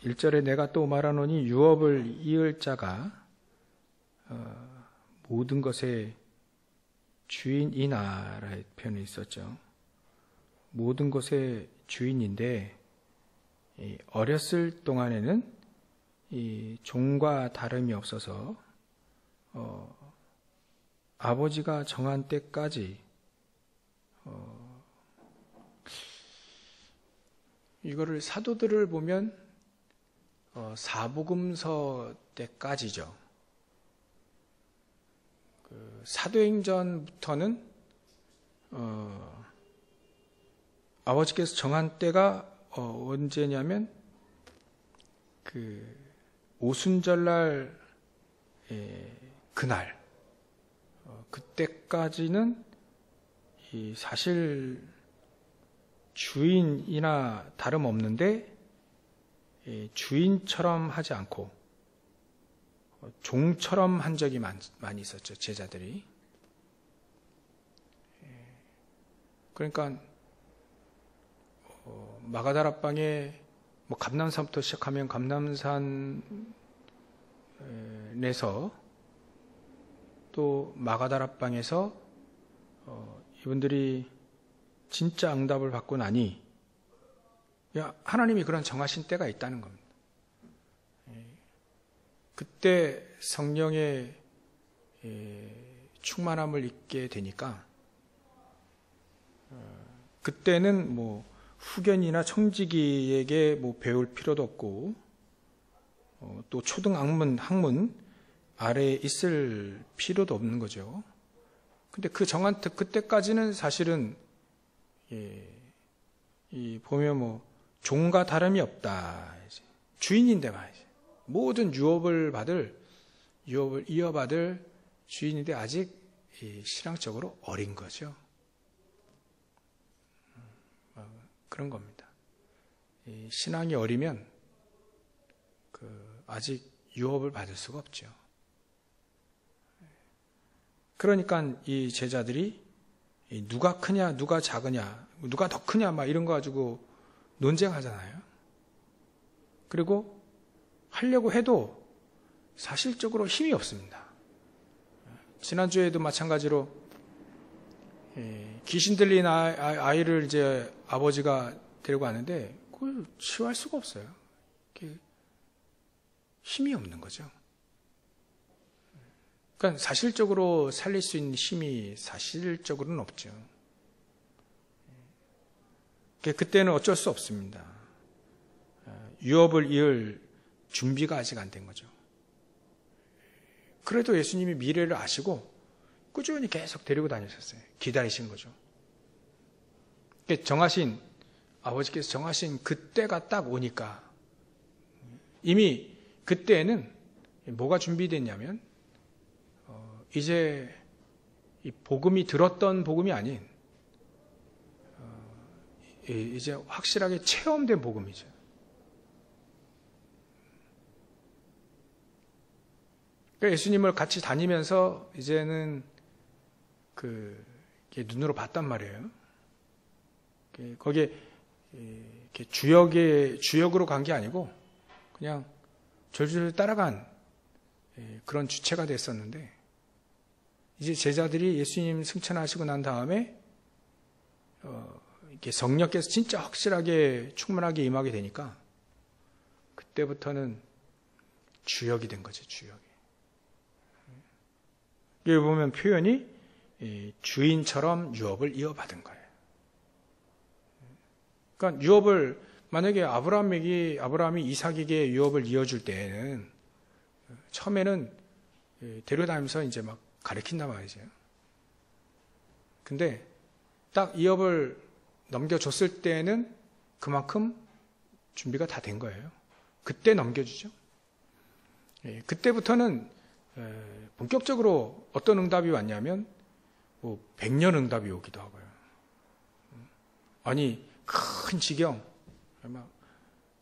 1절에 내가 또 말하노니 유업을 이을 자가 모든 것의 주인이나라는 표현이 있었죠. 모든 것의 주인인데 어렸을 동안에는 이 종과 다름이 없어서 아버지가 정한 때까지 이거를 사도들을 보면 사복음서 때까지죠. 사도행전부터는 아버지께서 정한 때가 언제냐면 오순절날 그날 그때까지는 사실 주인이나 다름없는데 주인처럼 하지 않고 종처럼 한 적이 많이 있었죠. 제자들이. 그러니까 마가다락방에 감람산부터 시작하면 감람산에서 또 마가다락방에서 이분들이 진짜 응답을 받고 나니 하나님이 그런 정하신 때가 있다는 겁니다. 그때 성령의 충만함을 입게 되니까 그때는 후견이나 청지기에게 배울 필요도 없고 또 초등 학문 아래에 있을 필요도 없는 거죠. 근데 그 정한 그때까지는 사실은 보면 종과 다름이 없다. 주인인데 말이지. 모든 유업을 이어받을 주인인데 아직 신앙적으로 어린 거죠. 그런 겁니다. 신앙이 어리면 아직 유업을 받을 수가 없죠. 그러니까 이 제자들이 누가 크냐, 누가 작으냐, 누가 더 크냐, 이런 거 가지고 논쟁하잖아요. 그리고 하려고 해도 사실적으로 힘이 없습니다. 지난주에도 마찬가지로 귀신 들린 아이를 이제 아버지가 데리고 왔는데 그걸 치유할 수가 없어요. 힘이 없는 거죠. 그러니까 사실적으로 살릴 수 있는 힘이 사실적으로는 없죠. 그때는 어쩔 수 없습니다. 유업을 이을 준비가 아직 안 된 거죠. 그래도 예수님이 미래를 아시고 꾸준히 계속 데리고 다니셨어요. 기다리신 거죠. 아버지께서 정하신 그때가 딱 오니까 이미 그때에는 뭐가 준비됐냐면 이제 이 복음이 들었던 복음이 아닌 이제 확실하게 체험된 복음이죠. 그러니까 예수님을 같이 다니면서 이제는 눈으로 봤단 말이에요. 거기에 주역으로 간 게 아니고 그냥 졸졸 따라간 그런 주체가 됐었는데 이제 제자들이 예수님 승천하시고 난 다음에 이렇게 성령께서 진짜 확실하게 충만하게 임하게 되니까 그때부터는 주역이 된 거죠. 주역이. 여기 보면 표현이 주인처럼 유업을 이어받은 거예요. 그러니까 유업을 만약에 아브라함이 이삭에게 유업을 이어줄 때에는 처음에는 데려다니면서 이제 막 가르친단 말이죠. 근데 딱 이업을 넘겨줬을 때는 그만큼 준비가 다 된 거예요. 그때 넘겨주죠. 그때부터는 본격적으로 어떤 응답이 왔냐면 100년 응답이 오기도 하고요. 아니 큰 지경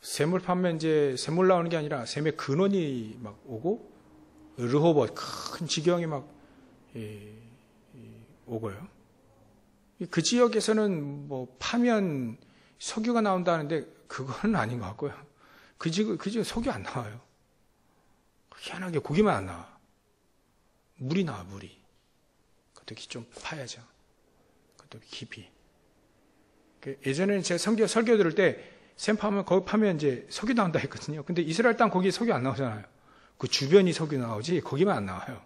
샘물 파면 이제 샘물 나오는 게 아니라 샘의 근원이 막 오고 르호봇 큰 지경이 막 오고요. 그 지역에서는 파면 석유가 나온다는데 그건 아닌 것 같고요. 그 집은 속이 안 나와요. 희한하게 고기만 안 나와. 물이 나와, 물이. 그것도 좀 파야죠. 그것도 깊이. 예전에는 제가 설교 들을 때 샘 파면 거기 파면 이제 석유 나온다 했거든요. 근데 이스라엘 땅 거기에 석유 안 나오잖아요. 그 주변이 석유 나오지 거기만 안 나와요.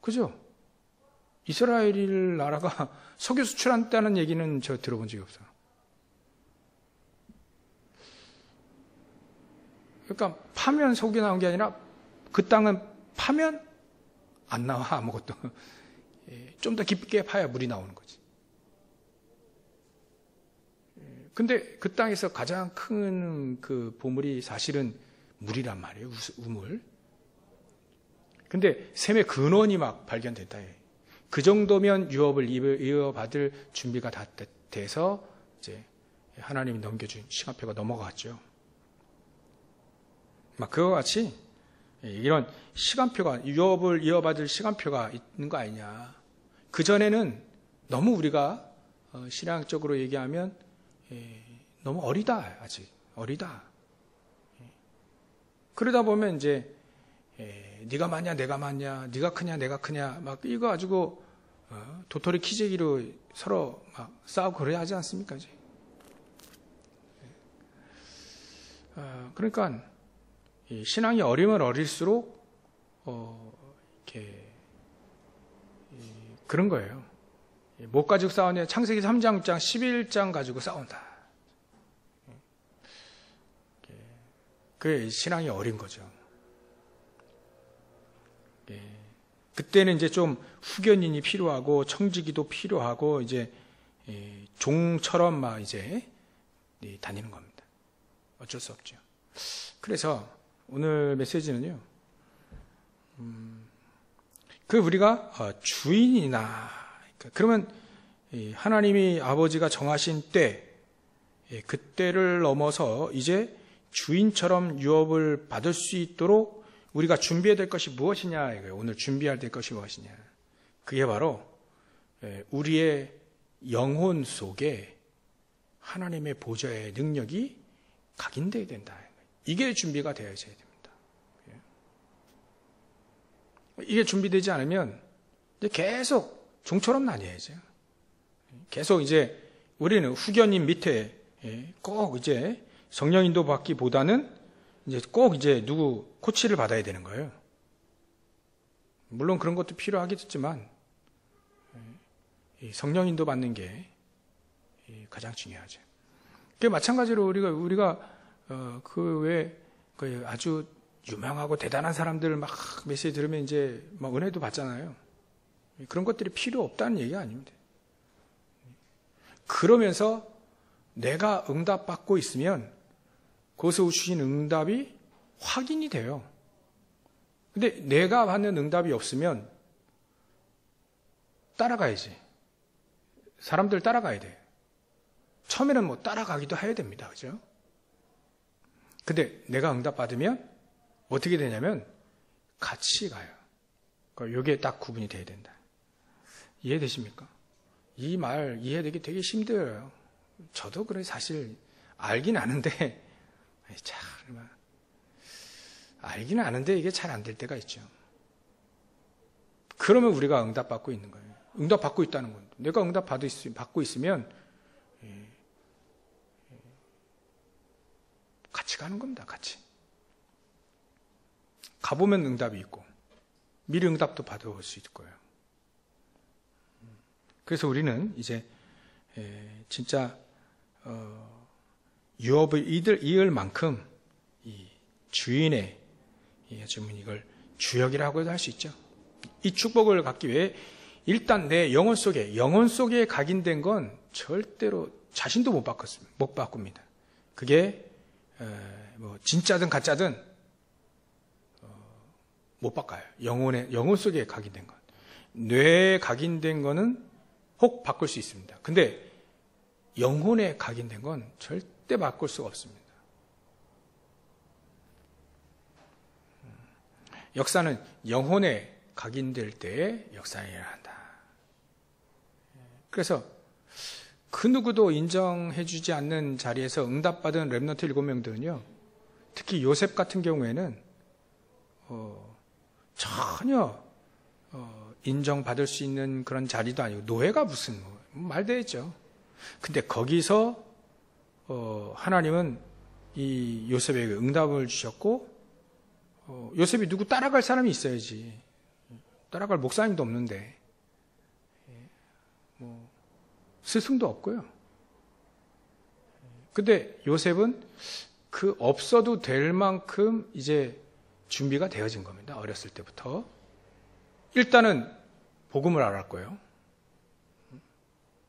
그죠? 이스라엘 나라가 석유 수출한다는 얘기는 저 들어본 적이 없어요. 그러니까 파면 석유 나온 게 아니라 그 땅은 파면 안 나와 아무것도. 좀 더 깊게 파야 물이 나오는 거지. 근데 그 땅에서 가장 큰 그 보물이 사실은 물이란 말이에요. 우물. 근데 샘의 근원이 막 발견됐다. 그 정도면 유업을 이어받을 준비가 다 돼서 이제 하나님이 넘겨준 시간표가 넘어갔죠. 막 그와 같이 이런 시간표가, 유업을 이어받을 시간표가 있는 거 아니냐. 그전에는 너무 우리가 신앙적으로 얘기하면 너무 어리다, 아직 어리다. 그러다 보면 이제 네가 많냐 내가 많냐, 네가 크냐 내가 크냐, 막 이거 가지고 도토리 키재기로 서로 막 싸우고 그래야 하지 않습니까? 이제. 그러니까 신앙이 어리면 어릴수록 이렇게 그런 거예요. 뭐 가지고 싸우냐? 창세기 3장 11장 가지고 싸운다. 그게 신앙이 어린 거죠. 그때는 이제 좀 후견인이 필요하고 청지기도 필요하고 이제 종처럼 막 이제 다니는 겁니다. 어쩔 수 없죠. 그래서 오늘 메시지는요. 그 우리가 주인이나 그러면 하나님이 아버지가 정하신 때 그때를 넘어서 이제 주인처럼 유업을 받을 수 있도록 우리가 준비해야 될 것이 무엇이냐 이거예요. 오늘 준비해야 될 것이 무엇이냐. 그게 바로 우리의 영혼 속에 하나님의 보좌의 능력이 각인되어야 된다. 이게 준비가 되어야 됩니다. 이게 준비되지 않으면 계속 종처럼 다녀야죠. 계속 이제 우리는 후견인 밑에 꼭 이제 성령인도 받기보다는 이제 꼭 이제 누구 코치를 받아야 되는 거예요. 물론 그런 것도 필요하겠지만 성령인도 받는 게 가장 중요하죠. 그 마찬가지로 우리가 그 외에 그 아주 유명하고 대단한 사람들 막 메시지 들으면 이제 막 은혜도 받잖아요. 그런 것들이 필요 없다는 얘기가 아닙니다. 그러면서 내가 응답받고 있으면 거기서 주신 응답이 확인이 돼요. 근데 내가 받는 응답이 없으면 따라가야지. 사람들 따라가야 돼. 처음에는 뭐 따라가기도 해야 됩니다. 그죠? 근데 내가 응답받으면 어떻게 되냐면 같이 가요. 그러니까 이게 딱 구분이 돼야 된다. 이해되십니까? 이 말 이해되기 되게 힘들어요. 저도 그래 사실 알긴 아는데 알기는 아는데 이게 잘 안 될 때가 있죠. 그러면 우리가 응답받고 있는 거예요. 응답받고 있다는 건 내가 응답받고 있으면 같이 가는 겁니다. 같이. 가보면 응답이 있고 미리 응답도 받아올 수 있을 거예요. 그래서 우리는 이제 진짜 유업을 이을 만큼 이 주인의 이걸 주역이라고도 할 수 있죠. 이 축복을 갖기 위해 일단 내 영혼 속에 각인된 건 절대로 자신도 못 바꿉니다. 그게 뭐 진짜든 가짜든 못 바꿔요. 영혼 속에 각인된 것. 뇌에 각인된 거는 혹 바꿀 수 있습니다. 근데 영혼에 각인된 건 절대 바꿀 수가 없습니다. 역사는 영혼에 각인될 때에 역사가 일어난다. 그래서 그 누구도 인정해주지 않는 자리에서 응답받은 렘넌트 7명들은요, 특히 요셉 같은 경우에는 전혀 인정받을 수 있는 그런 자리도 아니고, 노예가 무슨 말되죠. 근데 거기서 하나님은 이 요셉에게 응답을 주셨고, 요셉이 누구 따라갈 사람이 있어야지. 따라갈 목사님도 없는데, 스승도 없고요. 근데 요셉은 그 없어도 될 만큼 이제 준비가 되어진 겁니다. 어렸을 때부터. 일단은 복음을 알았고요.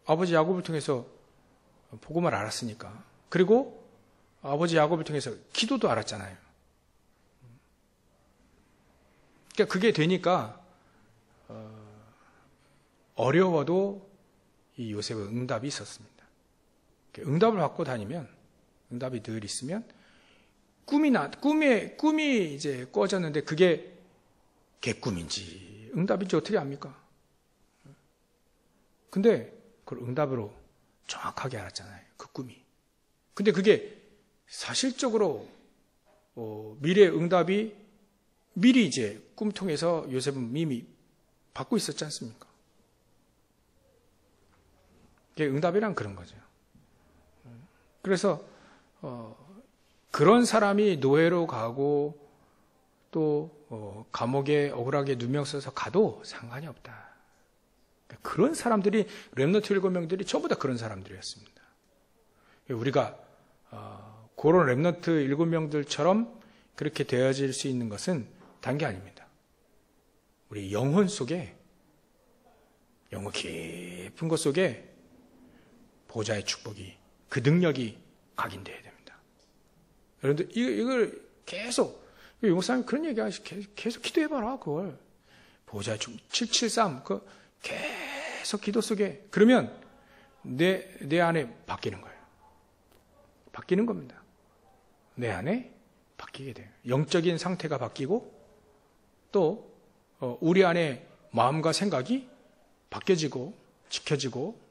아버지 야곱을 통해서 복음을 알았으니까. 그리고 아버지 야곱을 통해서 기도도 알았잖아요. 그러니까 그게 되니까 어려워도 이 요셉은 응답이 있었습니다. 응답을 받고 다니면, 응답이 늘 있으면 꿈이 이제 꿔졌는데 그게 개꿈인지 응답인지 어떻게 압니까? 근데 그걸 응답으로 정확하게 알았잖아요. 그 꿈이. 근데 그게 사실적으로 미래의 응답이 미리 이제 꿈통에서 요셉은 이미 받고 있었지 않습니까? 응답이란 그런 거죠. 그래서 그런 사람이 노예로 가고 또 감옥에 억울하게 누명 써서 가도 상관이 없다. 그런 사람들이, 렘넌트 7명들이 전부 다 그런 사람들이었습니다. 우리가 그런 렘넌트 7명들처럼 그렇게 되어질 수 있는 것은 단 게 아닙니다. 우리 영혼 속에, 영혼 깊은 것 속에 보좌의 축복이, 그 능력이 각인되어야 됩니다. 여러분들 이걸 계속, 용사님 그런 얘기 계속 기도해봐라. 그걸 보좌의 축복 773 계속 기도 속에, 그러면 내 안에 바뀌는 거예요. 바뀌는 겁니다. 내 안에 바뀌게 돼요. 영적인 상태가 바뀌고 또 우리 안에 마음과 생각이 바뀌어지고 지켜지고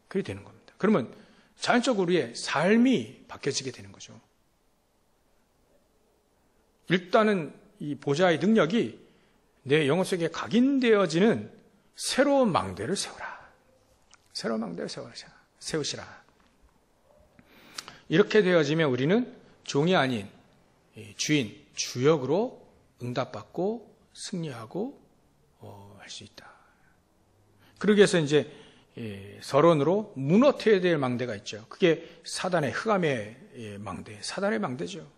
그렇게 되는 겁니다. 그러면 자연적으로 우리의 삶이 바뀌어지게 되는 거죠. 일단은 이 보좌의 능력이 내 영혼 속에 각인되어지는 새로운 망대를 세우라. 새로운 망대를 세우시라. 이렇게 되어지면 우리는 종이 아닌 주인, 주역으로 응답받고 승리하고 할 수 있다. 그러기 위해서 이제 서론으로 무너뜨려야 될 망대가 있죠. 그게 사단의, 흑암의 망대, 사단의 망대죠.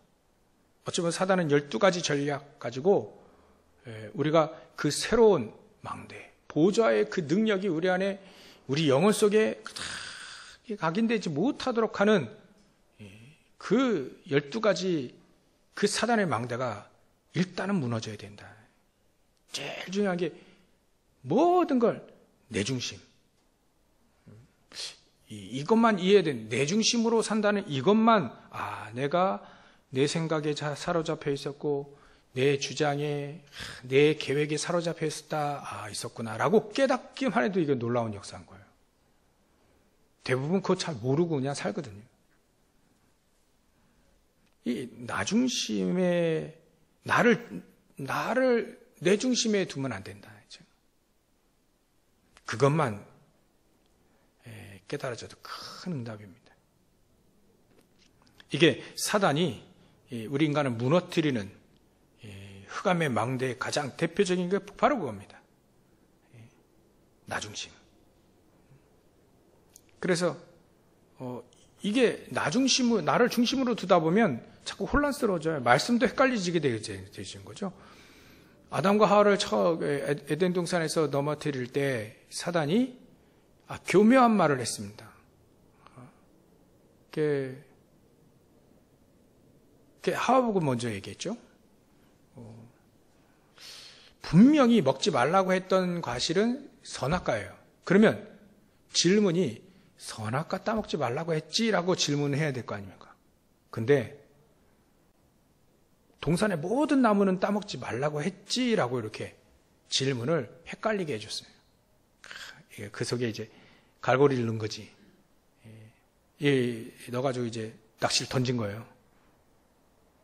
어쩌면 사단은 12가지 전략 가지고 우리가 그 새로운 망대, 보좌의 그 능력이 우리 안에, 우리 영혼 속에 각인되지 못하도록 하는 그 12가지 그 사단의 망대가 일단은 무너져야 된다. 제일 중요한 게 모든 걸 내 중심. 이것만 이해해야 돼. 내 중심으로 산다는 이것만, 내가 내 생각에 사로잡혀 있었고 내 주장에, 내 계획에 사로잡혀 있었구나 라고 깨닫기만 해도 이게 놀라운 역사인 거예요. 대부분 그거 잘 모르고 그냥 살거든요. 이 나 중심에, 나를 내 중심에 두면 안 된다. 그것만 깨달아져도 큰 응답입니다. 이게 사단이 우리 인간을 무너뜨리는 흑암의 망대의 가장 대표적인 게 바로 그겁니다. 나 중심. 그래서 이게 나를 중심으로 두다 보면 자꾸 혼란스러워져요. 말씀도 헷갈리지게 되는 거죠. 아담과 하와를 에덴 동산에서 넘어뜨릴 때 사단이 교묘한 말을 했습니다. 하와 보고 먼저 얘기했죠. 분명히 먹지 말라고 했던 과실은 선악과예요. 그러면 질문이 선악과 따먹지 말라고 했지라고 질문을 해야 될 거 아닙니까? 근데 동산의 모든 나무는 따먹지 말라고 했지라고 이렇게 질문을 헷갈리게 해줬어요. 그 속에 이제 갈고리를 넣은 거지. 넣어가지고 이제 낚시를 던진 거예요.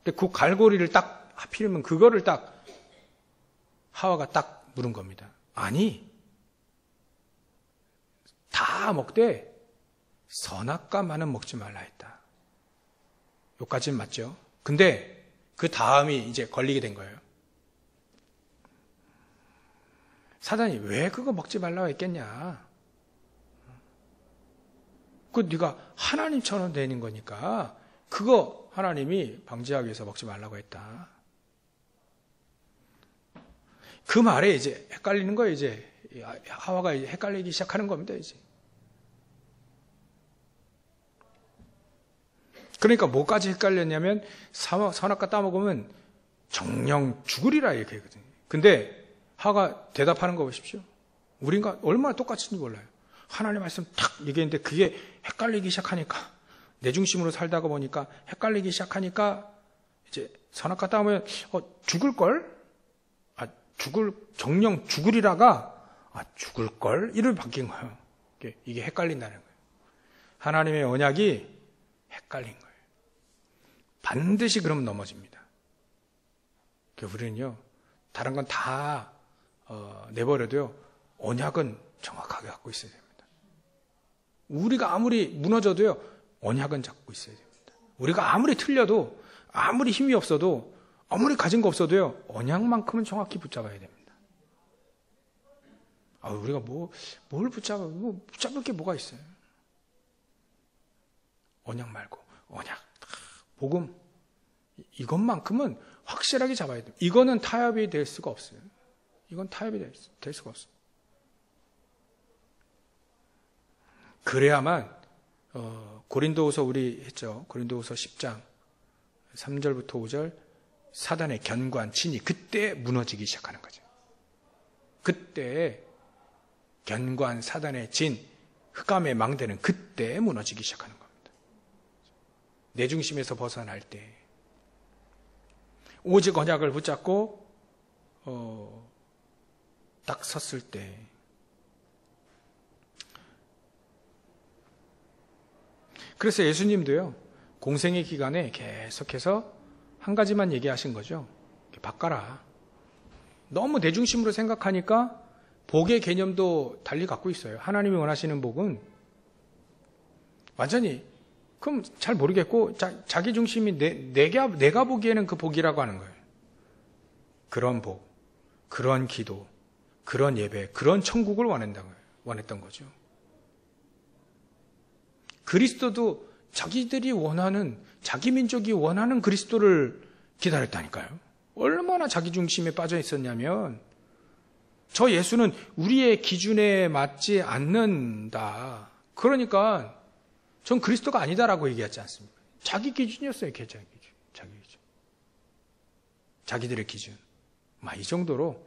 근데 그 갈고리를 딱, 하필이면 그거를 딱 하와가 딱 물은 겁니다. 아니, 다 먹되 선악과만은 먹지 말라 했다. 요까지는 맞죠? 근데 그 다음이 이제 걸리게 된 거예요. 사단이 왜 그거 먹지 말라고 했겠냐? 그 네가 하나님처럼 되는 거니까 그거 하나님이 방지하기 위해서 먹지 말라고 했다. 그 말에 이제 헷갈리는 거예요. 이제 하와가 이제 헷갈리기 시작하는 겁니다. 이제. 그러니까 뭐까지 헷갈렸냐면 선악과 따먹으면 정령 죽으리라 이렇게 했거든요. 근데 하와가 대답하는 거 보십시오. 우리가 얼마나 똑같은지 몰라요. 하나님 말씀 탁 얘기했는데 그게 헷갈리기 시작하니까 내 중심으로 살다가 보니까 헷갈리기 시작하니까 이제 선악과 따먹으면 죽을걸? 정령 죽으리라가 죽을걸? 이를 바뀐 거예요. 이게 헷갈린다는 거예요. 하나님의 언약이 헷갈린 거예요. 반드시 그러면 넘어집니다. 우리는요, 다른 건 다 내버려도요, 언약은 정확하게 갖고 있어야 됩니다. 우리가 아무리 무너져도요, 언약은 잡고 있어야 됩니다. 우리가 아무리 틀려도, 아무리 힘이 없어도, 아무리 가진 거 없어도요, 언약만큼은 정확히 붙잡아야 됩니다. 우리가 뭘 붙잡을 게 뭐가 있어요? 언약 말고, 언약, 복음, 이것만큼은 확실하게 잡아야 돼요. 이거는 타협이 될 수가 없어요. 이건 타협이 될 수가 없어요. 그래야만, 고린도후서 우리 했죠. 고린도후서 10장, 3절부터 5절, 사단의 견고한 진이 그때 무너지기 시작하는 거죠. 그때 견고한 사단의 진, 흑암의 망대는 그때 무너지기 시작하는 겁니다. 내 중심에서 벗어날 때 오직 언약을 붙잡고 딱 섰을 때 그래서 예수님도요 공생의 기간에 계속해서 한 가지만 얘기하신 거죠. 바꿔라. 너무 내 중심으로 생각하니까 복의 개념도 달리 갖고 있어요. 하나님이 원하시는 복은 완전히 그럼 잘 모르겠고 자기 중심이 내가 보기에는 그 복이라고 하는 거예요. 그런 복, 그런 기도, 그런 예배, 그런 천국을 원했던 거죠. 그리스도도 자기들이 원하는, 자기 민족이 원하는 그리스도를 기다렸다니까요. 얼마나 자기 중심에 빠져 있었냐면 저 예수는 우리의 기준에 맞지 않는다. 그러니까 전 그리스도가 아니다라고 얘기하지 않습니까? 자기 기준이었어요. 자기 기준. 자기들의 기준. 이 정도로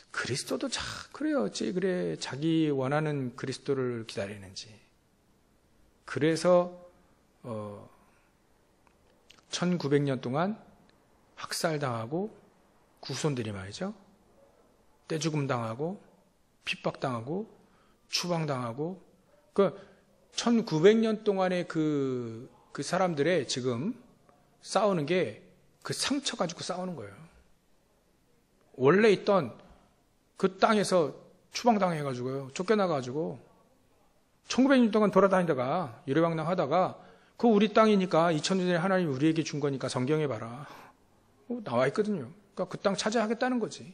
그리스도도 그래요. 어찌 그래 자기 원하는 그리스도를 기다리는지. 그래서 1900년 동안 학살당하고 후손들이 말이죠. 떼죽음 당하고 핍박당하고 추방당하고 1900년 동안의 그 사람들의 지금 싸우는 게 그 상처 가지고 싸우는 거예요. 원래 있던 그 땅에서 추방당해가지고요. 쫓겨나가지고 1900년 동안 돌아다니다가 유례왕랑 하다가 그 우리 땅이니까 2000년 전에 하나님이 우리에게 준 거니까 성경에 봐라. 나와 있거든요. 그러니까 그 땅 차지하겠다는 거지.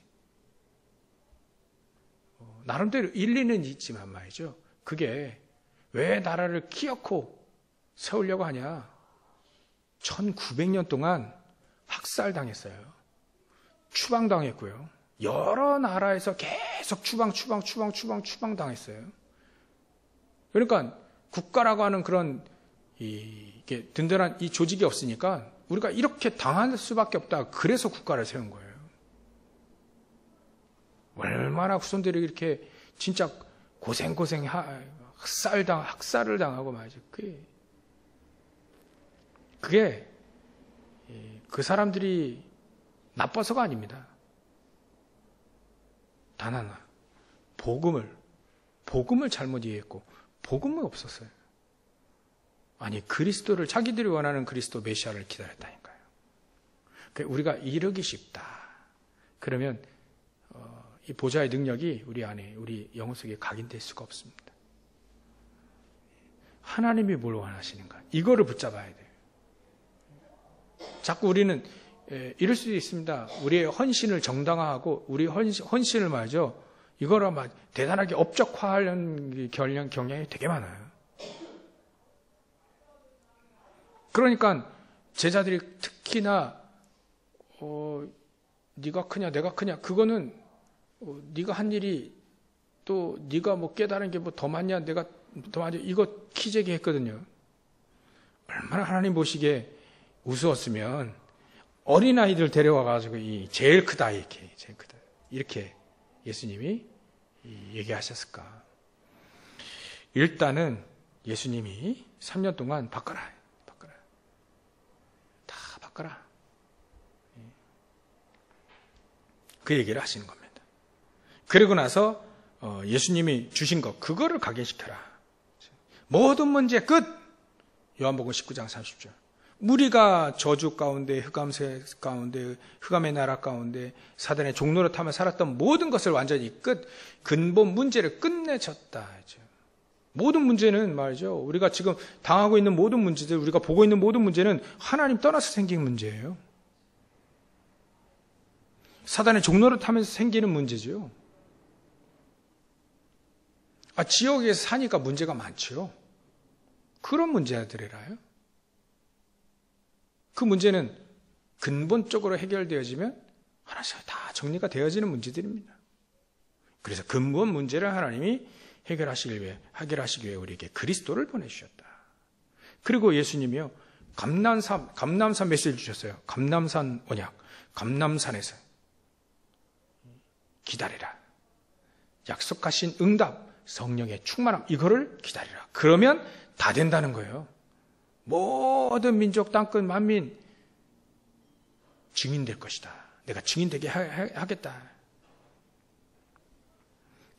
나름대로 일리는 있지만 말이죠. 그게 왜 나라를 기어코 세우려고 하냐. 1900년 동안 학살당했어요. 추방당했고요. 여러 나라에서 계속 추방당했어요. 그러니까 국가라고 하는 그런 이게 든든한 이 조직이 없으니까 우리가 이렇게 당할 수밖에 없다. 그래서 국가를 세운 거예요. 얼마나 후손들이 이렇게 진짜 고생 학살을 당하고 말이죠. 그게 그 사람들이 나빠서가 아닙니다. 단 하나, 복음을 잘못 이해했고 복음은 없었어요. 아니 그리스도를 자기들이 원하는 그리스도 메시아를 기다렸다니까요. 우리가 이러기 쉽다. 그러면 이 보좌의 능력이 우리 안에 우리 영혼 속에 각인될 수가 없습니다. 하나님이 뭘 원하시는가 이거를 붙잡아야 돼요. 자꾸 우리는 이럴 수도 있습니다. 우리의 헌신을 정당화하고 우리 헌신을 말이죠. 이거를 막 대단하게 업적화하려는 경향이 되게 많아요. 그러니까 제자들이 특히나 네가 크냐 내가 크냐 그거는 네가 한 일이 또 네가 뭐 깨달은 게 뭐 더 많냐 내가 더 많냐 이거 키재기 했거든요. 얼마나 하나님 보시기에 우스웠으면 어린아이들 데려와가지고 이 제일 크다 이렇게 예수님이 얘기하셨을까. 일단은 예수님이 3년 동안 바꿔라 다 바꿔라 그 얘기를 하시는 겁니다. 그리고 나서 예수님이 주신 것 그거를 각인시켜라. 모든 문제 끝. 요한복음 19장 30절. 무리가 저주 가운데 흑암세 가운데 흑암의 나라 가운데 사단의 종노릇 하며 살았던 모든 것을 완전히 끝. 근본 문제를 끝내줬다. 모든 문제는 말이죠. 우리가 지금 당하고 있는 모든 문제들 우리가 보고 있는 모든 문제는 하나님 떠나서 생긴 문제예요. 사단의 종노릇 하면서 생기는 문제죠. 지역에서 사니까 문제가 많죠. 그런 문제들이라요. 그 문제는 근본적으로 해결되어지면 하나씩 다 정리가 되어지는 문제들입니다. 그래서 근본 문제를 하나님이 해결하시기 위해 우리에게 그리스도를 보내주셨다. 그리고 예수님이요. 감람산 메시지를 주셨어요. 감람산 언약. 감람산에서 기다리라. 약속하신 응답, 성령의 충만함 이거를 기다리라. 그러면 다 된다는 거예요. 모든 민족, 땅끝, 만민 증인될 것이다. 내가 증인되게 하겠다.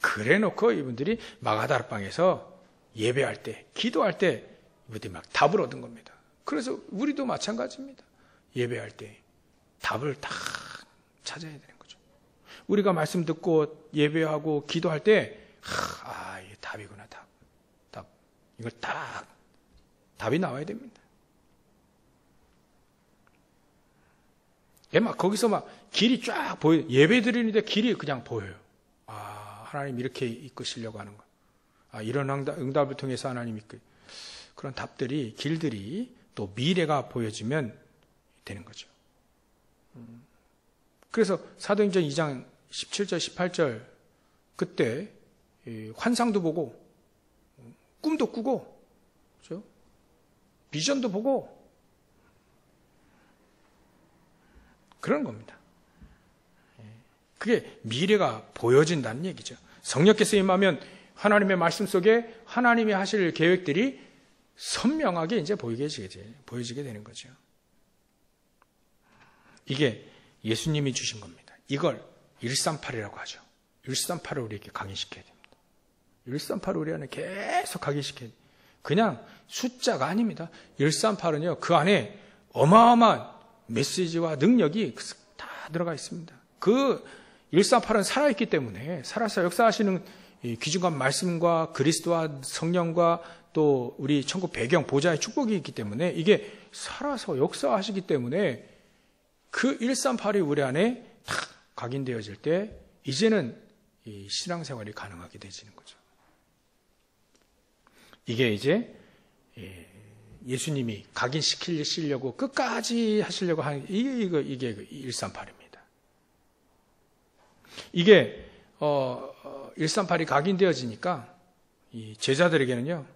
그래 놓고 이분들이 마가다락방에서 예배할 때, 기도할 때 이분들이 막 답을 얻은 겁니다. 그래서 우리도 마찬가지입니다. 예배할 때 답을 다 찾아야 되는 거죠. 우리가 말씀 듣고 예배하고 기도할 때 이게 답이구나. 답. 이걸 딱 답이 나와야 됩니다. 막 거기서 막 길이 쫙 보여요. 예배 드리는데 길이 그냥 보여요. 하나님 이렇게 이끄시려고 하는 거. 이런 응답을 통해서 하나님 그런 답들이, 길들이 또 미래가 보여지면 되는 거죠. 그래서 사도행전 2장 17절, 18절 그때 환상도 보고 꿈도 꾸고 그렇죠? 비전도 보고 그런 겁니다. 그게 미래가 보여진다는 얘기죠. 성령께서 임하면 하나님의 말씀 속에 하나님이 하실 계획들이 선명하게 이제 보여지게 되는 거죠. 이게 예수님이 주신 겁니다. 이걸 138이라고 하죠. 138을 우리에게 각인시켜야 됩니다. 138을 우리 안에 계속 각인시켜야 돼요. 그냥 숫자가 아닙니다. 138은요, 그 안에 어마어마한 메시지와 능력이 다 들어가 있습니다. 그 138은 살아있기 때문에 살아서 역사하시는 귀중한 말씀과 그리스도와 성령과 또 우리 천국 배경 보좌의 축복이 있기 때문에 이게 살아서 역사하시기 때문에 그 138이 우리 안에 다 각인되어질 때 이제는 이 신앙생활이 가능하게 되지는 거죠. 이게 이제 예수님이 각인시키려고 끝까지 하시려고 하는 이게 138입니다. 이게 138이 각인되어지니까 이 제자들에게는요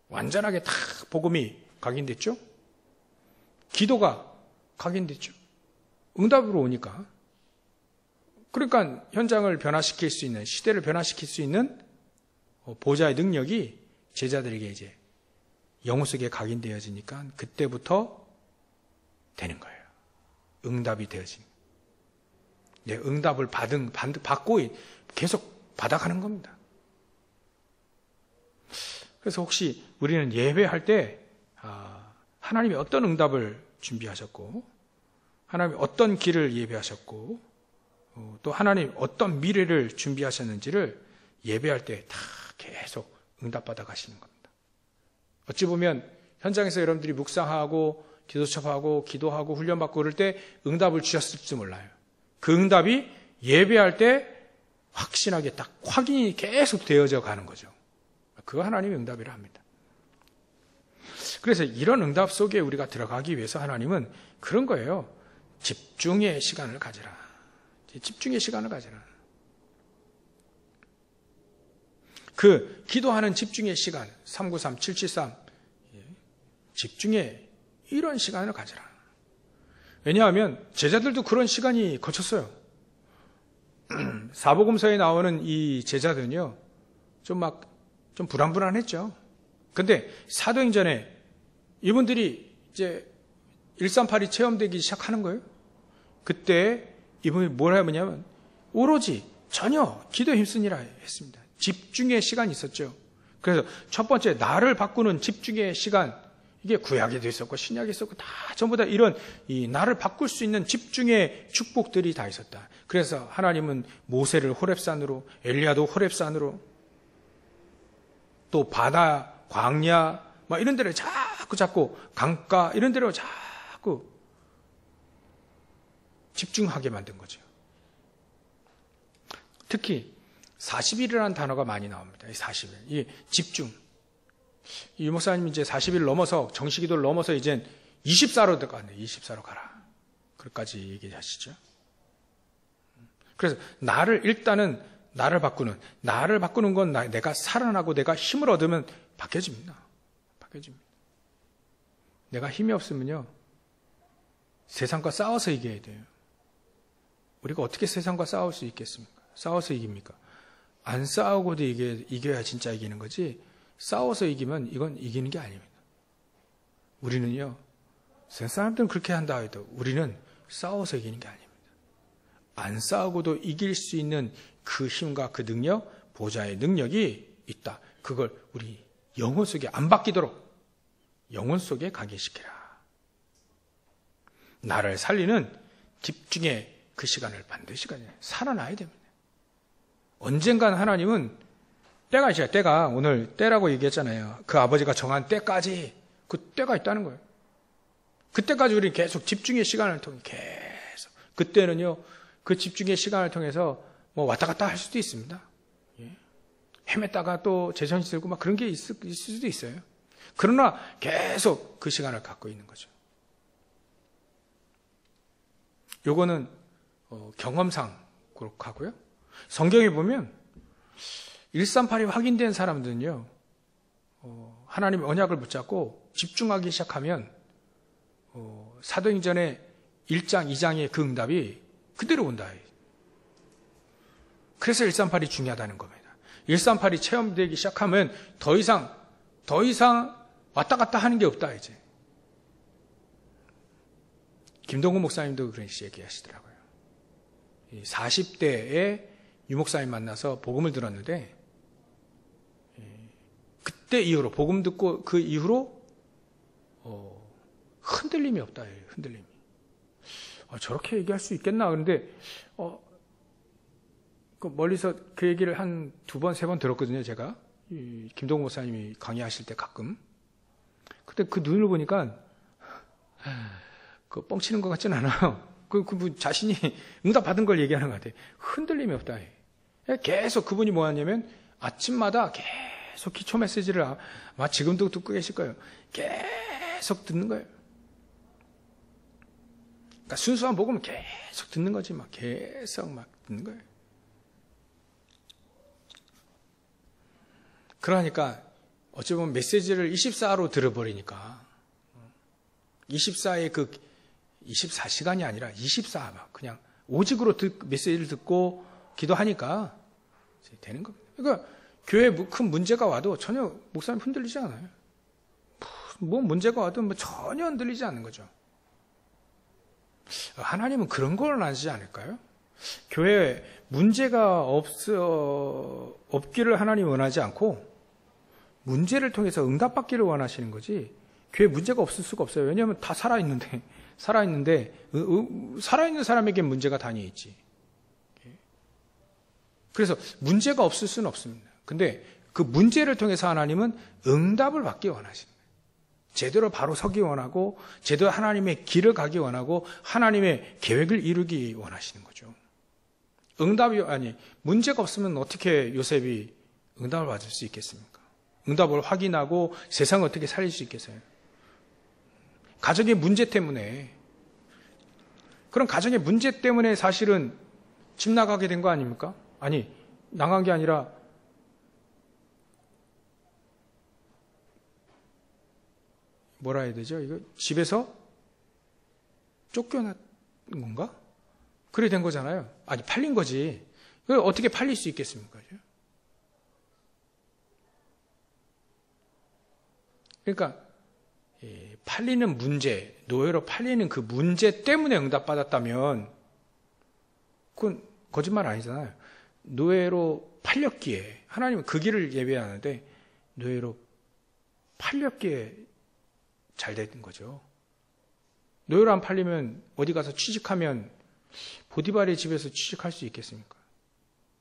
완전하게 다 복음이 각인됐죠. 기도가 각인됐죠. 응답으로 오니까. 그러니까 현장을 변화시킬 수 있는, 시대를 변화시킬 수 있는 보좌의 능력이 제자들에게 이제 영혼 속에 각인되어지니까 그때부터 되는 거예요. 응답이 되어지는 거예요. 응답을 받고 계속 받아가는 겁니다. 그래서 혹시 우리는 예배할 때 하나님이 어떤 응답을 준비하셨고, 하나님이 어떤 길을 예배하셨고, 또 하나님 어떤 미래를 준비하셨는지를 예배할 때 다 계속 응답받아 가시는 겁니다. 어찌 보면 현장에서 여러분들이 묵상하고 기도첩하고 기도하고 훈련받고 그럴 때 응답을 주셨을지 몰라요. 그 응답이 예배할 때 확신하게 딱 확인이 계속 되어져 가는 거죠. 그거 하나님의 응답이라 합니다. 그래서 이런 응답 속에 우리가 들어가기 위해서 하나님은 그런 거예요. 집중의 시간을 가지라. 집중의 시간을 가지라. 그 기도하는 집중의 시간 393, 773 집중의 이런 시간을 가지라. 왜냐하면 제자들도 그런 시간이 거쳤어요. 사복음서에 나오는 이 제자들은요, 좀 불안불안했죠. 근데 사도행전에 이분들이 이제 138이 체험되기 시작하는 거예요. 그때 이분이 뭘 하냐면 오로지 전혀 기도에 힘쓰니라 했습니다. 집중의 시간이 있었죠. 그래서 첫 번째 나를 바꾸는 집중의 시간, 이게 구약에도 있었고 신약에 있었고 다 전부 다 이런 이 나를 바꿀 수 있는 집중의 축복들이 다 있었다. 그래서 하나님은 모세를 호렙산으로, 엘리야도 호렙산으로, 또 바다, 광야 막 이런 데를 자꾸 강가 이런 데로 자꾸 집중하게 만든 거죠. 특히 40일이라는 단어가 많이 나옵니다. 이 40일. 이 집중. 이 목사님 이제 40일 넘어서 정식기도를 넘어서 이제 24로 들어갔네. 24로 가라. 그까지 얘기하시죠. 그래서 일단은 나를 바꾸는 건 내가 살아나고 내가 힘을 얻으면 바뀌어집니다. 내가 힘이 없으면요, 세상과 싸워서 이겨야 돼요. 우리가 어떻게 세상과 싸울 수 있겠습니까? 싸워서 이깁니까? 안 싸우고도 이겨야 진짜 이기는 거지, 싸워서 이기면 이건 이기는 게 아닙니다. 우리는요, 세상 사람들은 그렇게 한다 해도 우리는 싸워서 이기는 게 아닙니다. 안 싸우고도 이길 수 있는 그 힘과 그 능력, 보좌의 능력이 있다. 그걸 우리 영혼 속에 안 바뀌도록 영혼 속에 가게 시키라. 나를 살리는 집중의 그 시간을 반드시 가져야 살아나야 됩니다. 언젠간 하나님은 때가 있어요. 때가 오늘 때라고 얘기했잖아요. 그 아버지가 정한 때까지 그 때가 있다는 거예요. 그때까지 우리 계속 집중의 시간을 통해 계속 그때는요 그 집중의 시간을 통해서 뭐 왔다 갔다 할 수도 있습니다. 헤맸다가 또 제정신 들고 막 그런 게 있을 수도 있어요. 그러나 계속 그 시간을 갖고 있는 거죠. 요거는 경험상 그렇고 하고요. 성경에 보면 138이 확인된 사람들은요, 하나님의 언약을 붙잡고 집중하기 시작하면 사도행전의 1장, 2장의 그 응답이 그대로 온다. 그래서 138이 중요하다는 겁니다. 138이 체험되기 시작하면 더 이상 왔다 갔다 하는 게 없다, 이제. 김동근 목사님도 그런 식으로 얘기하시더라고요. 40대에 유목사님 만나서 복음을 들었는데, 그때 이후로, 복음 듣고 그 이후로, 흔들림이 없다, 흔들림이. 저렇게 얘기할 수 있겠나? 그런데, 멀리서 그 얘기를 한 2번, 3번 들었거든요, 제가. 김동근 목사님이 강의하실 때 가끔. 그때 그 눈을 보니까, 뻥치는 것 같진 않아요. 자신이 응답 받은 걸 얘기하는 것 같아요. 흔들림이 없다. 계속 그분이 뭐 하냐면, 아침마다 계속 기초 메시지를 아마 지금도 듣고 계실 거예요. 계속 듣는 거예요. 그러니까 순수한 복음은 계속 듣는 거지, 계속 듣는 거예요. 그러니까 어찌 보면 메시지를 24로 들어버리니까 24의 24시간이 아니라 24 그냥 오직으로 메시지를 듣고 기도하니까 되는 겁니다. 그러니까 교회에 큰 문제가 와도 전혀 목사님 흔들리지 않아요. 뭐 문제가 와도 전혀 흔들리지 않는 거죠. 하나님은 그런 걸 원하지 않을까요? 교회에 문제가 없기를 하나님이 원하지 않고 문제를 통해서 응답받기를 원하시는 거지 교회 문제가 없을 수가 없어요. 왜냐하면 다 살아있는데 살아있는 사람에게 문제가 단위 있지. 그래서 문제가 없을 수는 없습니다. 근데 그 문제를 통해서 하나님은 응답을 받기 원하시는 거예요. 제대로 바로 서기 원하고 제대로 하나님의 길을 가기 원하고 하나님의 계획을 이루기 원하시는 거죠. 문제가 없으면 어떻게 요셉이 응답을 받을 수 있겠습니까? 응답을 확인하고 세상을 어떻게 살릴 수 있겠어요? 가정의 문제 때문에, 그런 가정의 문제 때문에 사실은 집 나가게 된 거 아닙니까? 아니, 나간 게 아니라 뭐라 해야 되죠? 이거 집에서 쫓겨난 건가? 그래 된 거잖아요. 아니, 팔린 거지. 그걸 어떻게 팔릴 수 있겠습니까? 그러니까 팔리는 문제, 노예로 팔리는 그 문제 때문에 응답받았다면 그건 거짓말 아니잖아요. 노예로 팔렸기에, 하나님은 그 길을 예배하는데 노예로 팔렸기에 잘 된 거죠. 노예로 안 팔리면 어디 가서 취직하면 보디발의 집에서 취직할 수 있겠습니까?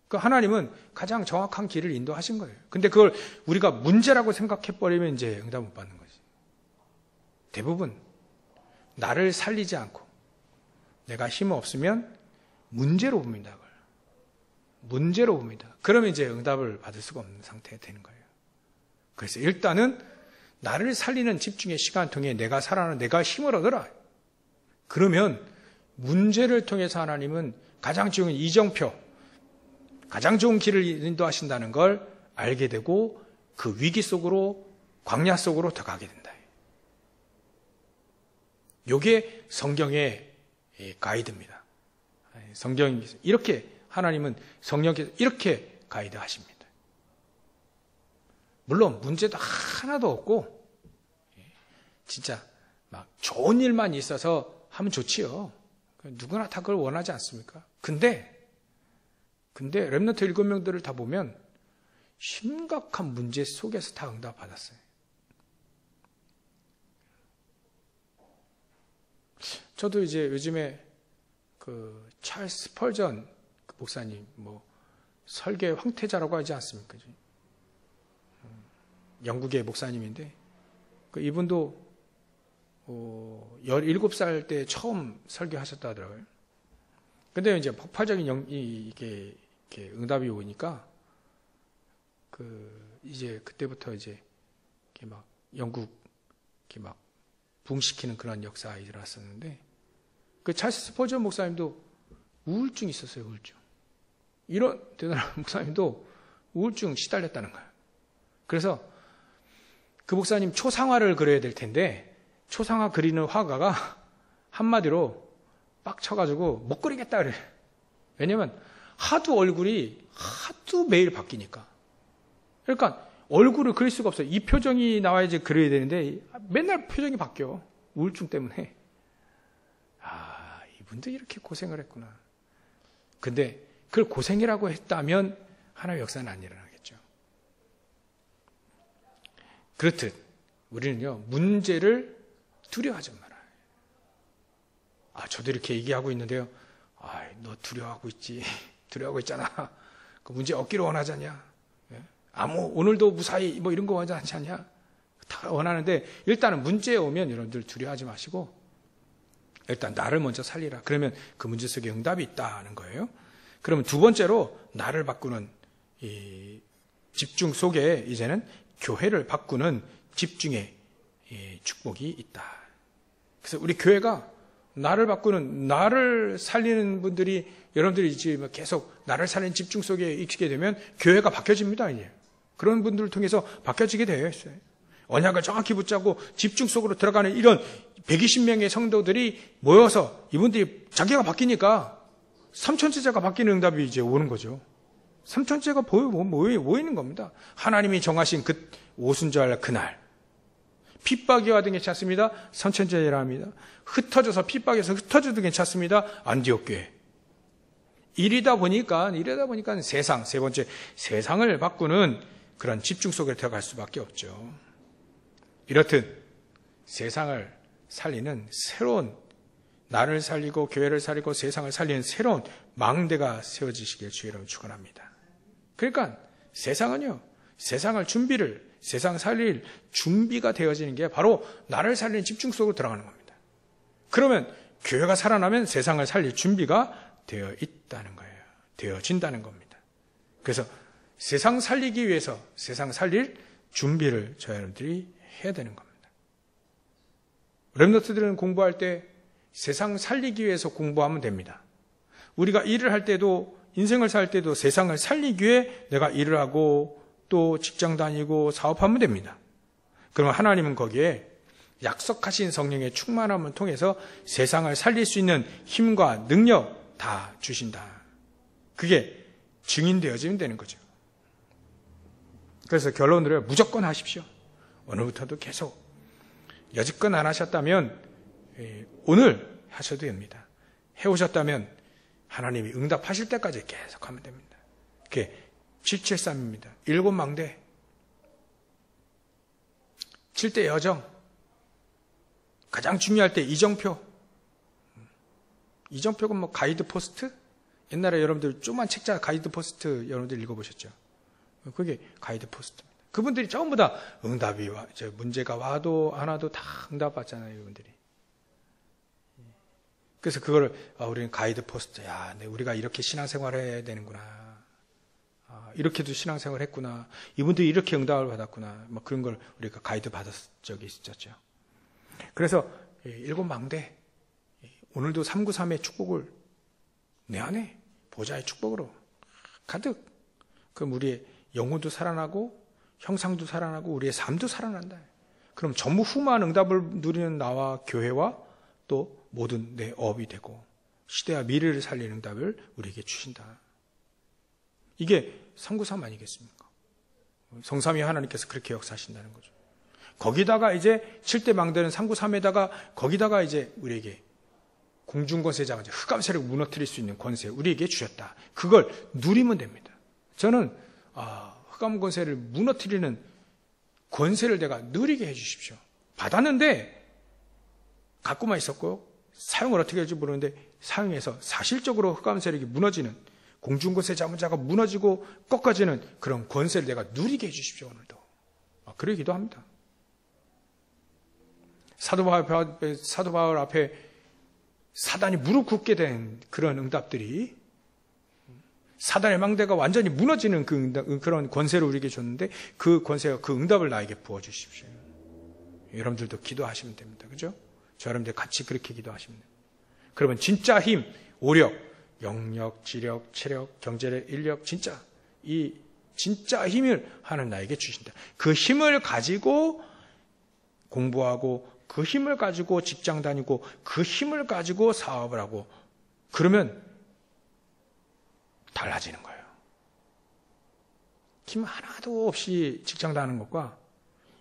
그러니까 하나님은 가장 정확한 길을 인도하신 거예요. 근데 그걸 우리가 문제라고 생각해버리면 이제 응답 못 받는 거지. 대부분 나를 살리지 않고 내가 힘 없으면 문제로 봅니다. 그걸. 문제로 봅니다. 그러면 이제 응답을 받을 수가 없는 상태가 되는 거예요. 그래서 일단은 나를 살리는 집중의 시간을 통해 내가 살아나는 내가 힘을 얻어라. 그러면 문제를 통해서 하나님은 가장 좋은 이정표, 가장 좋은 길을 인도하신다는 걸 알게 되고 그 위기 속으로, 광야 속으로 들어가게 된다. 이게 성경의 가이드입니다. 성경에서 이렇게, 하나님은 성령께서 이렇게 가이드 하십니다. 물론 문제도 하나도 없고 진짜 막 좋은 일만 있어서 하면 좋지요. 누구나 다 그걸 원하지 않습니까? 근데 렘넌트 7명들을 다 보면 심각한 문제 속에서 다 응답받았어요. 저도 이제 요즘에 그 찰스 스펄전 목사님 설계 황태자라고 하지 않습니까? 영국의 목사님인데 이분도 17살 때 처음 설교하셨다 하더라고요. 근데 이제 폭발적인 이게 응답이 오니까 이제 그때부터 이제 막 영국 막 부흥시키는 그런 역사가 일어났었는데 그 찰스 스펄전 목사님도 우울증이 있었어요. 우울증. 이런 대단한 목사님도 우울증 시달렸다는 거예요. 그래서 그 목사님 초상화를 그려야 될 텐데 초상화 그리는 화가가 한마디로 빡쳐가지고 못 그리겠다 그래. 왜냐면 하도 얼굴이 하도 매일 바뀌니까. 그러니까 얼굴을 그릴 수가 없어요. 이 표정이 나와야지 그려야 되는데 맨날 표정이 바뀌어. 우울증 때문에. 이분도 이렇게 고생을 했구나. 근데 그걸 고생이라고 했다면 하나님의 역사는 안 일어나겠죠. 그렇듯 우리는요, 문제를 두려워하지 말아요. 저도 이렇게 얘기하고 있는데요. 너 두려워하고 있지. 두려워하고 있잖아. 그 문제 없기를 원하지 않냐? 오늘도 무사히 이런 거 원하지 않냐? 다 원하는데 일단은 문제에 오면 여러분들 두려워하지 마시고 일단 나를 먼저 살리라. 그러면 그 문제 속에 응답이 있다는 거예요. 그러면 두 번째로 나를 바꾸는 이 집중 속에 이제는 교회를 바꾸는 집중의 축복이 있다. 그래서 우리 교회가 나를 바꾸는, 나를 살리는 분들이, 여러분들이 이제 계속 나를 살리는 집중 속에 익히게 되면 교회가 바뀌어집니다. 이제. 그런 분들을 통해서 바뀌어지게 되어 있어요. 언약을 정확히 붙잡고 집중 속으로 들어가는 이런 120명의 성도들이 모여서 이분들이 자기가 바뀌니까 삼천제자가 바뀌는 응답이 이제 오는 거죠. 삼천제가 모이는 겁니다. 하나님이 정하신 그 오순절 그날 핍박이 와도 괜찮습니다. 삼천제자라 합니다. 흩어져서 핍박에서 흩어져도 괜찮습니다. 안디옥 교회. 이러다 보니까 세상, 세 번째 세상을 바꾸는 그런 집중 속에 들어갈 수밖에 없죠. 이렇듯 세상을 살리는 새로운, 나를 살리고 교회를 살리고 세상을 살리는 새로운 망대가 세워지시길 주의 이름으로 축원합니다. 그러니까 세상은요, 세상 살릴 준비가 되어지는 게 바로 나를 살리는 집중 속으로 들어가는 겁니다. 그러면 교회가 살아나면 세상을 살릴 준비가 되어 있다는 거예요. 되어진다는 겁니다. 그래서 세상 살리기 위해서 세상 살릴 준비를 저희 여러분들이 해야 되는 겁니다. 렘넌트들은 공부할 때 세상 살리기 위해서 공부하면 됩니다. 우리가 일을 할 때도, 인생을 살 때도 세상을 살리기 위해 내가 일을 하고 또 직장 다니고 사업하면 됩니다. 그러면 하나님은 거기에 약속하신 성령의 충만함을 통해서 세상을 살릴 수 있는 힘과 능력 다 주신다. 그게 증인되어지면 되는 거죠. 그래서 결론으로 무조건 하십시오. 오늘부터도 계속. 여지껏 안 하셨다면 오늘 하셔도 됩니다. 해오셨다면 하나님이 응답하실 때까지 계속 하면 됩니다. 그게 773입니다. 7망대. 7대 여정. 가장 중요할 때 이정표. 이정표가 뭐 가이드 포스트? 옛날에 여러분들 조그만 책자 가이드 포스트 여러분들 읽어보셨죠? 그게 가이드 포스트입니다. 그분들이 전부 다 응답이 문제가 와도 안 와도 다 응답 받잖아요, 이분들이. 그래서 그거를 우리는 가이드 포스트, 우리가 이렇게 신앙생활을 해야 되는구나. 이렇게도 신앙생활을 했구나. 이분들이 이렇게 응답을 받았구나. 뭐 그런 걸 우리가 가이드 받았 적이 있었죠. 그래서 7망대, 오늘도 393의 축복을 내 안에 보좌의 축복으로 가득. 그럼 우리의 영혼도 살아나고 형상도 살아나고 우리의 삶도 살아난다. 그럼 전무후무한 응답을 누리는 나와 교회와 또 모든 내 업이 되고 시대와 미래를 살리는 응답을 우리에게 주신다. 이게 393 아니겠습니까? 성삼위 하나님께서 그렇게 역사하신다는 거죠. 거기다가 이제 7대 망대는 393에다가 거기다가 이제 우리에게 공중권세자가 흑암 세력을 무너뜨릴 수 있는 권세 우리에게 주셨다. 그걸 누리면 됩니다. 저는 흑암 권세를 무너뜨리는 권세를 내가 누리게 해주십시오. 받았는데 갖고만 있었고 사용을 어떻게 할지 모르는데 사용해서 사실적으로 흑암 세력이 무너지는 공중권세 자문자가 무너지고 꺾어지는 그런 권세를 내가 누리게 해주십시오. 오늘도. 그래 기도합니다. 사도 바울 앞에 사단이 무릎 꿇게 된 그런 응답들이 사단의 망대가 완전히 무너지는 그런 권세를 우리에게 줬는데 그 권세가 그 응답을 나에게 부어주십시오. 여러분들도 기도하시면 됩니다. 그죠? 저 여러분들 같이 그렇게 기도하시면 됩니다. 그러면 진짜 힘, 오력, 영력, 지력, 체력, 경제력, 인력, 이 진짜 힘을 하나님 나에게 주신다. 그 힘을 가지고 공부하고 그 힘을 가지고 직장 다니고 그 힘을 가지고 사업을 하고 그러면 달라지는 거예요. 힘 하나도 없이 직장 다니는 것과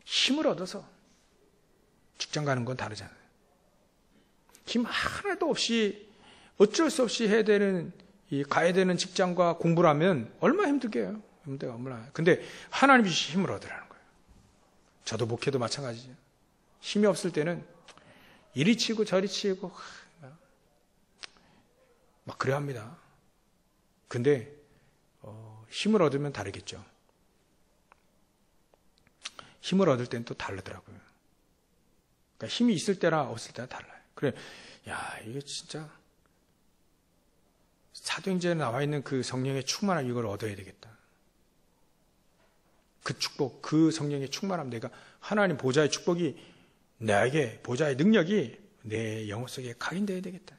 힘을 얻어서 직장 가는 건 다르잖아요. 힘 하나도 없이 어쩔 수 없이 가야 되는 직장과 공부를 하면 얼마나 힘들게요. 근데 하나님이 주신 힘을 얻으라는 거예요. 저도 목회도 마찬가지죠. 힘이 없을 때는 이리 치고 저리 치고 막 그래야 합니다. 근데 힘을 얻으면 다르겠죠. 힘을 얻을 때는 또 다르더라고요. 그러니까 힘이 있을 때나 없을 때나 달라요. 그래, 이게 진짜 사도행전에 나와 있는 그 성령의 충만함 이걸 얻어야 되겠다. 그 축복, 그 성령의 충만함, 내가 하나님 보좌의 축복이 나에게 보좌의 능력이 내 영혼 속에 각인되어야 되겠다.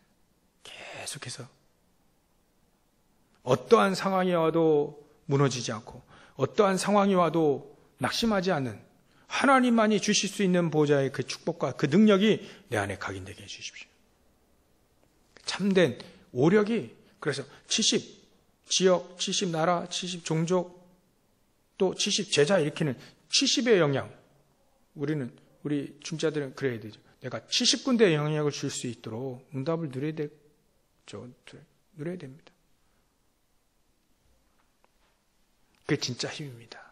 계속해서 어떠한 상황이 와도 무너지지 않고 어떠한 상황이 와도 낙심하지 않는 하나님만이 주실 수 있는 보좌의 그 축복과 그 능력이 내 안에 각인되게 해주십시오. 참된 오력이 그래서 70 지역, 70 나라, 70 종족 또 70 제자 일으키는 70의 영향 우리 중자들은 그래야 되죠. 내가 70군데의 영향력을 줄 수 있도록 응답을 누려야 되죠. 누려야 됩니다. 그게 진짜 힘입니다.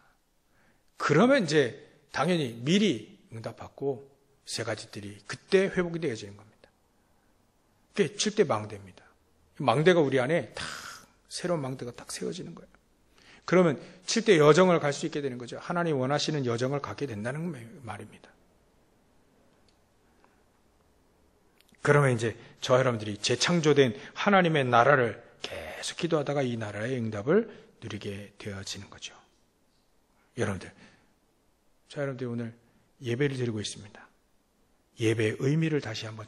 그러면 이제 당연히 미리 응답받고 세 가지들이 그때 회복이 되어지는 겁니다. 그게 7대 망대입니다. 망대가 우리 안에 딱 새로운 망대가 딱 세워지는 거예요. 그러면 7대 여정을 갈 수 있게 되는 거죠. 하나님 원하시는 여정을 갖게 된다는 말입니다. 그러면 이제 저와 여러분들이 재창조된 하나님의 나라를 계속 기도하다가 이 나라의 응답을 누리게 되어지는 거죠. 여러분들, 저와 여러분들 오늘 예배를 드리고 있습니다. 예배의 의미를 다시 한번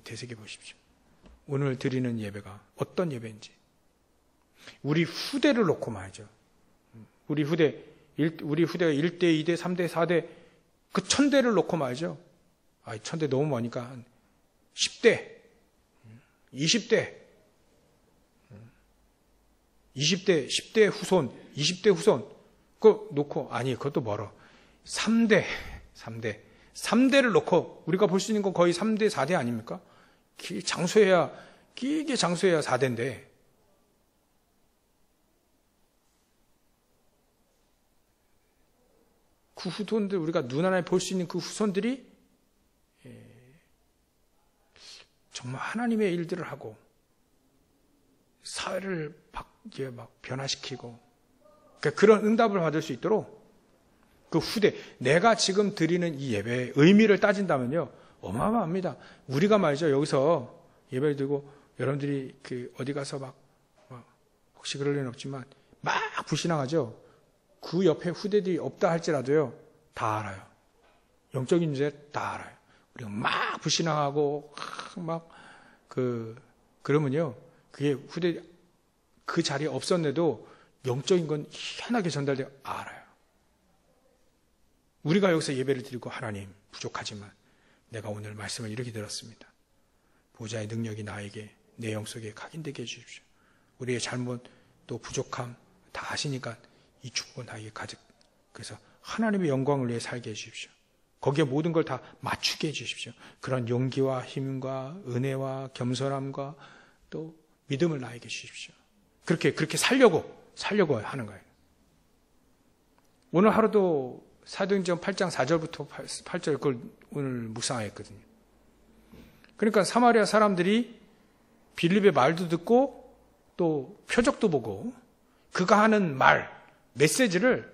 되새겨 보십시오. 오늘 드리는 예배가 어떤 예배인지. 우리 후대를 놓고 말이죠. 우리 후대가 1대, 2대, 3대, 4대, 그 1000대를 놓고 말이죠. 1000대 너무 많으니까 한 10대, 20대, 20대, 10대 후손, 20대 후손, 그거 놓고, 아니, 그것도 멀어. 3대를 놓고, 우리가 볼 수 있는 건 거의 3대, 4대 아닙니까? 길게 장수해야 4대인데, 그 후손들, 우리가 눈하나에 볼 수 있는 그 후손들이 정말 하나님의 일들을 하고 사회를 막 변화시키고 그런 응답을 받을 수 있도록 그 후대, 내가 지금 드리는 이 예배의 의미를 따진다면요 어마어마합니다. 우리가 말이죠 여기서 예배를 드리고 여러분들이 어디 가서 막 혹시 그럴 일은 없지만 막 불신앙하죠. 그 옆에 후대들이 없다 할지라도요 다 알아요. 영적인 문제 다 알아요. 우리가 막 불신앙하고 그러면요 그게 후대 그 자리에 없었는데도 영적인 건 희한하게 전달되어 알아요. 우리가 여기서 예배를 드리고 하나님 부족하지만 내가 오늘 말씀을 이렇게 들었습니다. 보좌의 능력이 나에게 내 영속에 각인되게 해주십시오. 우리의 잘못 또 부족함 다 아시니까 이 축복은 나에게 가득. 그래서 하나님의 영광을 위해 살게 해주십시오. 거기에 모든 걸 다 맞추게 해주십시오. 그런 용기와 힘과 은혜와 겸손함과 또 믿음을 나에게 주십시오. 그렇게 살려고 하는 거예요. 오늘 하루도 사도행전 8장 4절부터 8절 그걸 오늘 묵상했거든요. 그러니까 사마리아 사람들이 빌립의 말도 듣고 또 표적도 보고 그가 하는 말, 메시지를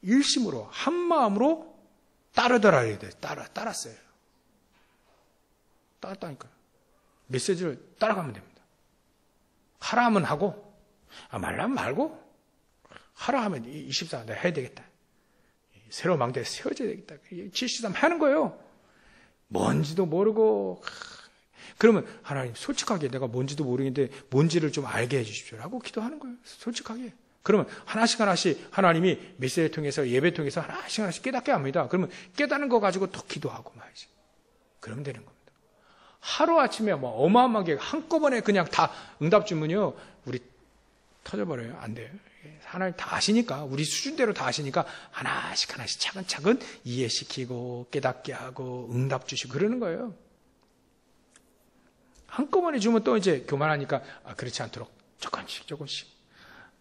일심으로 한 마음으로 따르더라. 따랐어요. 따랐다니까요. 메시지를 따라가면 됩니다. 하라 하면 하고, 말라면 말고, 하라 하면 24 내가 해야 되겠다. 새로운 망대에 세워져야 되겠다. 73 하는 거예요. 뭔지도 모르고, 그러면 하나님 솔직하게 내가 뭔지도 모르겠는데 뭔지를 좀 알게 해주십시오. 라고 기도하는 거예요. 솔직하게. 그러면 하나씩 하나님이 메시지를 통해서 예배 통해서 하나씩 깨닫게 합니다. 그러면 깨닫는 거 가지고 더 기도하고 말이지. 그러면 되는 겁니다. 하루아침에 어마어마하게 한꺼번에 그냥 다 응답 주면요. 우리 터져버려요. 안 돼요. 하나님 다 아시니까 우리 수준대로 다 아시니까 하나씩 차근차근 이해시키고 깨닫게 하고 응답 주시고 그러는 거예요. 한꺼번에 주면 또 이제 교만하니까 그렇지 않도록 조금씩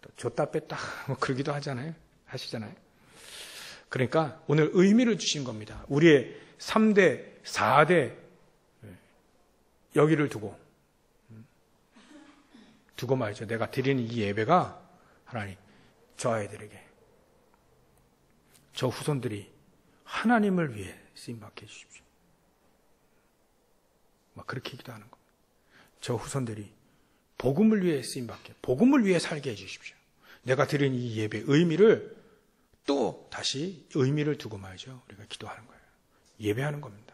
또 줬다 뺐다 그러기도 하시잖아요. 그러니까 오늘 의미를 주신 겁니다. 우리의 3대, 4대 여기를 두고 말이죠. 내가 드리는 이 예배가 하나님 저 아이들에게 저 후손들이 하나님을 위해 쓰임받게 해주십시오. 그렇게 기도하는 겁니다. 저 후손들이 복음을 위해 쓰임받게, 복음을 위해 살게 해주십시오. 내가 드린 이 예배 의미를 또 다시 의미를 두고 말이죠. 우리가 기도하는 거예요. 예배하는 겁니다.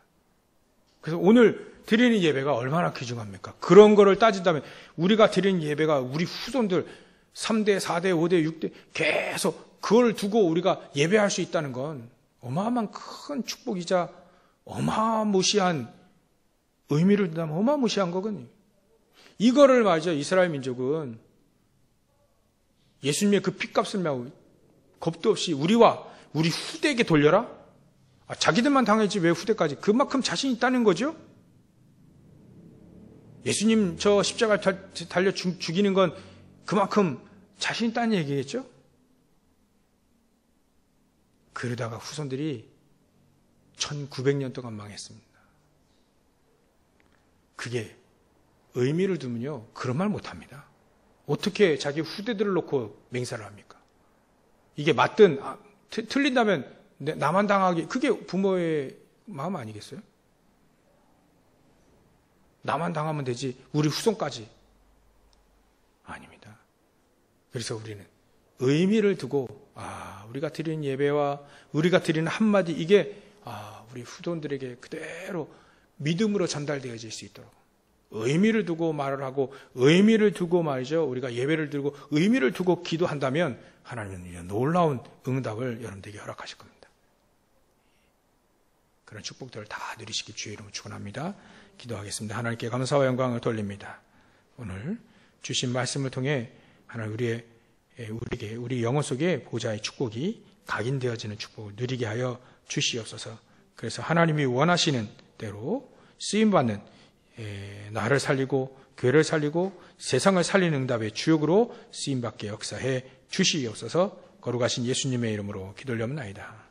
그래서 오늘 드리는 예배가 얼마나 귀중합니까? 그런 거를 따진다면 우리가 드리는 예배가 우리 후손들 3대, 4대, 5대, 6대 계속 그걸 두고 우리가 예배할 수 있다는 건 어마어마한 큰 축복이자 어마무시한 의미를 둔다면 어마무시한 거거든요. 이거를 말이죠. 이스라엘 민족은 예수님의 그 핏값을 메고 겁도 없이 우리와 우리 후대에게 돌려라? 자기들만 당했지 왜 후대까지? 그만큼 자신 있다는 거죠. 예수님 저 십자가 달려 죽이는 건 그만큼 자신 있다는 얘기겠죠. 그러다가 후손들이 1900년 동안 망했습니다. 그게 의미를 두면요, 그런 말 못합니다. 어떻게 자기 후대들을 놓고 맹세를 합니까? 이게 맞든 틀린다면 나만 당하기, 그게 부모의 마음 아니겠어요? 나만 당하면 되지 우리 후손까지. 아닙니다. 그래서 우리는 의미를 두고 우리가 드리는 예배와 우리가 드리는 한마디, 이게 우리 후손들에게 그대로 믿음으로 전달되어질 수 있도록 의미를 두고 말을 하고, 의미를 두고 말이죠, 우리가 예배를 드리고 의미를 두고 기도한다면 하나님은 놀라운 응답을 여러분들에게 허락하실 겁니다. 그런 축복들을 다 누리시길 주의 이름으로 축원합니다. 기도하겠습니다. 하나님께 감사와 영광을 돌립니다. 오늘 주신 말씀을 통해 하나님 우리에게 우리 영혼 속에 보좌의 축복이 각인되어지는 축복을 누리게 하여 주시옵소서. 그래서 하나님이 원하시는 대로 쓰임받는 나를 살리고 교회를 살리고 세상을 살리는 응답의 주역으로 쓰임받게 역사해 주시옵소서. 거룩하신 예수님의 이름으로 기도하옵나이다.